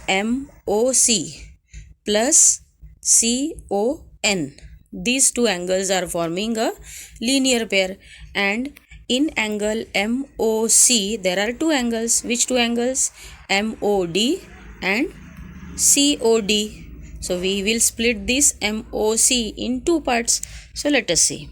MOC plus CON. These two angles are forming a linear pair, and in angle MOC there are two angles. Which two angles? MOD and COD. So we will split this MOC in two parts. So let us see.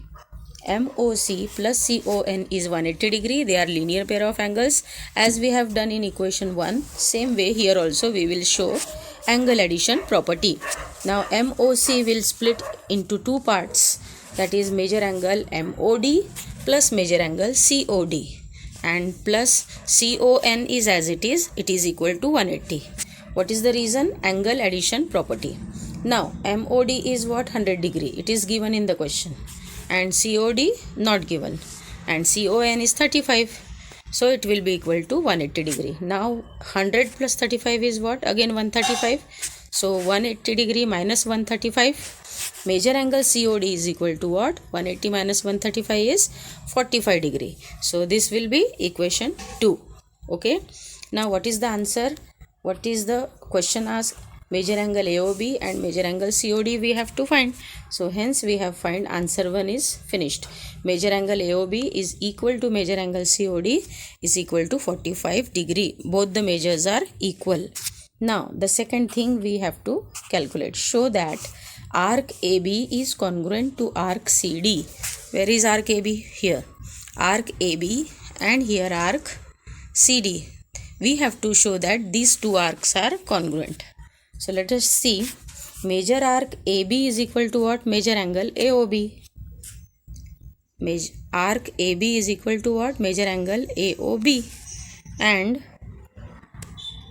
MOC plus CON is 180 degree. They are linear pair of angles as we have done in equation 1. Same way here also we will show angle addition property. Now MOC will split into two parts, that is major angle MOD plus major angle COD, and plus CON is as it is equal to 180. What is the reason? Angle addition property. Now MOD is what? 100 degree. It is given in the question. And COD not given, and CON is 35, so it will be equal to 180 degree. Now 100 plus 35 is what? Again 135. So 180 degree minus 135. Major angle COD is equal to what? 180 minus 135 is 45 degree. So this will be equation 2. Okay. Now what is the answer? What is the question asked? Major angle AOB and major angle COD we have to find. So hence we have find answer 1 is finished. Major angle AOB is equal to major angle COD is equal to 45 degree. Both the measures are equal. Now the second thing we have to calculate. Show that arc AB is congruent to arc CD. Where is arc AB? Here. Arc AB and here arc CD. We have to show that these two arcs are congruent. So let us see. Major arc AB is equal to what? Major angle AOB. Arc AB is equal to what? Major angle AOB. And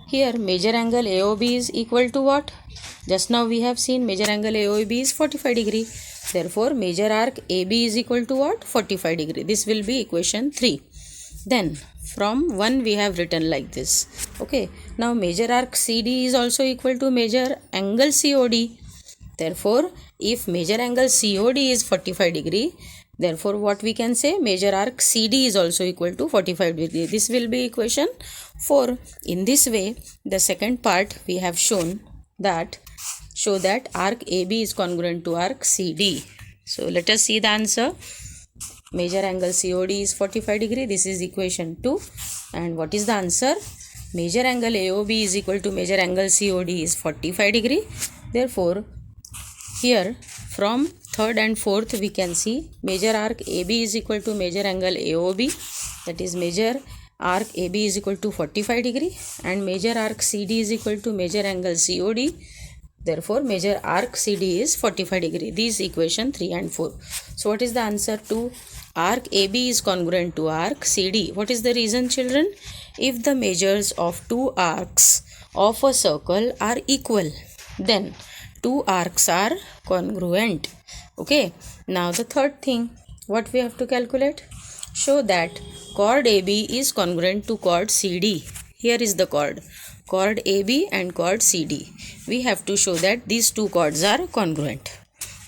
here major angle AOB is equal to what? Just now we have seen major angle AOB is 45 degree. Therefore major arc AB is equal to what? 45 degree. This will be equation 3. Then from 1 we have written like this. Okay. Now major arc CD is also equal to major angle COD. Therefore if major angle COD is 45 degree, therefore what we can say? Major arc CD is also equal to 45 degree. This will be equation 4. In this way the second part we have shown that show that arc AB is congruent to arc CD. So let us see the answer. Major angle COD is 45 degree. This is equation 2. And what is the answer? Major angle AOB is equal to major angle COD is 45 degree. Therefore, here from third and fourth we can see major arc AB is equal to major angle AOB. That is major arc AB is equal to 45 degree. And major arc CD is equal to major angle COD. Therefore, major arc CD is 45 degree. These equation 3 and 4. So, what is the answer to arc AB is congruent to arc CD? What is the reason, children? If the measures of two arcs of a circle are equal, then two arcs are congruent. Okay. Now, the third thing, what we have to calculate? Show that chord AB is congruent to chord CD. Here is the chord AB and chord CD. We have to show that these two chords are congruent.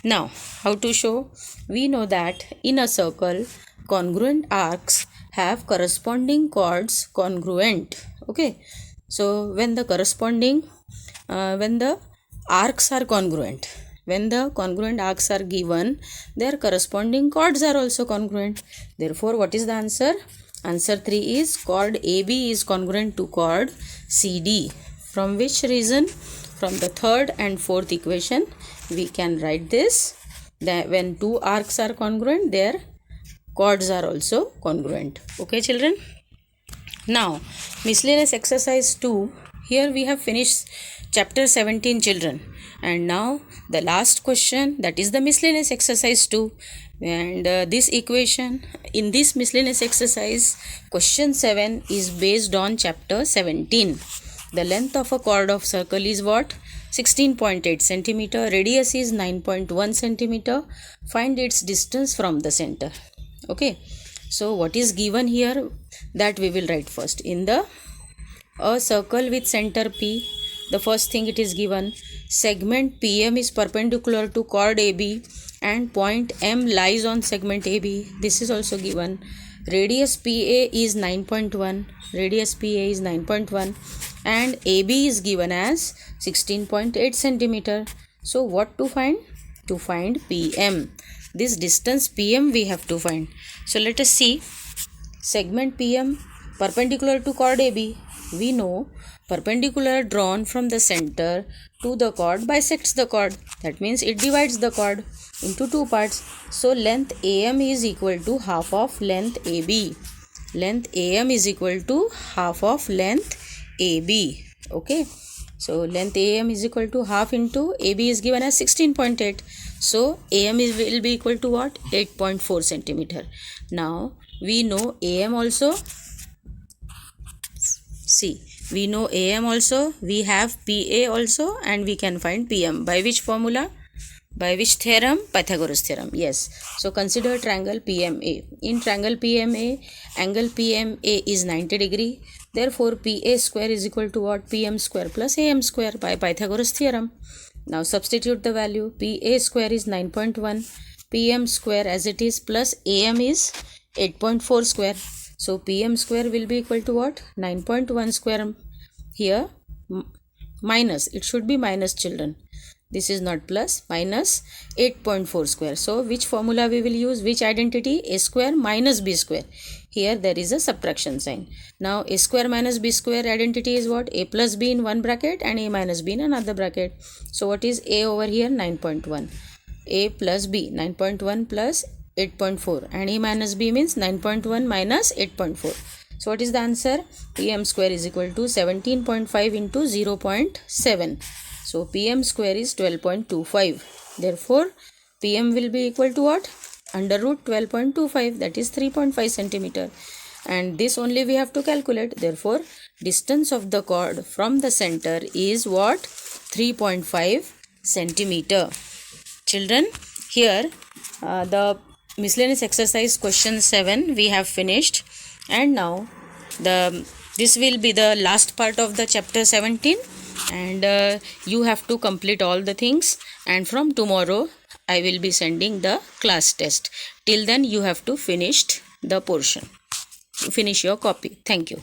Now, how to show? We know that in a circle, congruent arcs have corresponding chords congruent. Okay. So, when the arcs are congruent, when the congruent arcs are given, their corresponding chords are also congruent. Therefore, what is the answer? Answer 3 is chord AB is congruent to chord CD. From which reason? From the third and fourth equation, we can write this, that when two arcs are congruent, their chords are also congruent. Okay, children? Now, miscellaneous exercise 2. Here we have finished chapter 17, children. And now the last question, that is the miscellaneous exercise 2. And this equation in this miscellaneous exercise, question 7 is based on chapter 17. The length of a chord of circle is what? 16.8 centimeter. Radius is 9.1 centimeter. Find its distance from the center. Okay. So what is given here? That we will write first. In a circle with center P, the first thing it is given, segment PM is perpendicular to chord AB and point M lies on segment AB. This is also given. Radius PA is 9.1. and AB is given as 16.8 centimeter. So what to find? To find PM. This distance PM we have to find. So let us see. Segment PM perpendicular to chord AB. We know perpendicular drawn from the center to the chord bisects the chord. That means it divides the chord into two parts. So length AM is equal to half of length AB. Length AM is equal to half of length AB. Okay. So length AM is equal to half into AB is given as 16.8. So AM will be equal to what? 8.4 centimeter. Now we know AM also. See, we know AM also, we have PA also, and we can find PM. By which formula? By which theorem? Pythagoras theorem. Yes. So consider triangle PMA. In triangle PMA, angle PMA is 90 degree. Therefore, PA square is equal to what? PM square plus AM square by Pythagoras theorem. Now substitute the value. PA square is 9.1. PM square as it is plus AM is 8.4 square. So PM square will be equal to what? 9.1 square. Here minus. It should be minus, children. This is not plus, minus 8.4 square. So which formula we will use? Which identity? A square minus B square. Here there is a subtraction sign. Now A square minus B square identity is what? A plus B in one bracket and A minus B in another bracket. So what is A over here? 9.1. A plus B, 9.1 plus 8.4, and A minus B means 9.1 minus 8.4. So what is the answer? PM square is equal to 17.5 into 0.7. So PM square is 12.25. Therefore PM will be equal to what? Under root 12.25, that is 3.5 centimeter. And this only we have to calculate. Therefore distance of the chord from the center is what? 3.5 centimeter. Children, here the miscellaneous exercise question 7 we have finished, and now this will be the last part of the chapter 17, and you have to complete all the things, and from tomorrow I will be sending the class test. Till then you have to finish the portion, finish your copy. Thank you.